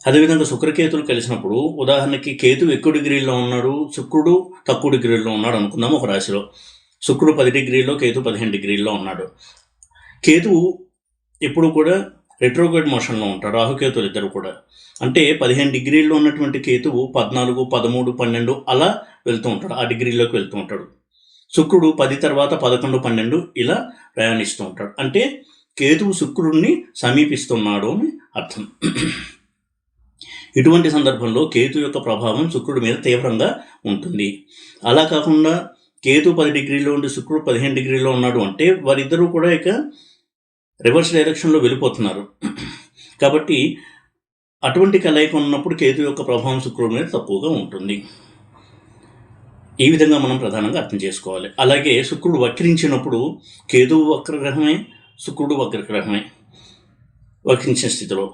అదేవిధంగా శుక్రకేతులు కలిసినప్పుడు ఉదాహరణకి కేతువు ఎక్కువ డిగ్రీల్లో ఉన్నాడు, శుక్రుడు తక్కువ డిగ్రీల్లో ఉన్నాడు అనుకుందాం ఒక రాశిలో. శుక్రుడు 10 డిగ్రీల్లో, కేతు 15 డిగ్రీల్లో ఉన్నాడు. కేతువు ఎప్పుడు కూడా రెట్రోగ్రేడ్ మోషన్లో ఉంటాడు, రాహుకేతులు ఇద్దరు కూడా. అంటే 15 డిగ్రీల్లో ఉన్నటువంటి కేతువు 14, 13, 12 అలా వెళ్తూ ఉంటాడు, ఆ డిగ్రీలోకి వెళ్తూ ఉంటాడు. శుక్రుడు 10 తర్వాత 11, 12 ఇలా ప్రయాణిస్తూ ఉంటాడు. అంటే కేతువు శుక్రుడిని సమీపిస్తున్నాడు అని అర్థం. ఇటువంటి సందర్భంలో కేతు యొక్క ప్రభావం శుక్రుడి మీద తీవ్రంగా ఉంటుంది. అలా కాకుండా కేతు 10 డిగ్రీలో ఉండి శుక్రుడు 15 డిగ్రీలో ఉన్నాడు అంటే వారిద్దరూ కూడా ఇక రివర్స్ డైరెక్షన్లో వెళ్ళిపోతున్నారు. కాబట్టి అటువంటి కలయిక ఉన్నప్పుడు కేతు యొక్క ప్రభావం శుక్రుడి మీద తక్కువగా ఉంటుంది. ఈ విధంగా మనం ప్రధానంగా అర్థం చేసుకోవాలి. అలాగే శుక్రుడు వక్రించినప్పుడు కేతువు వక్రగ్రహమే, శుక్రుడు వక్రగ్రహమే వక్రించిన స్థితిలో.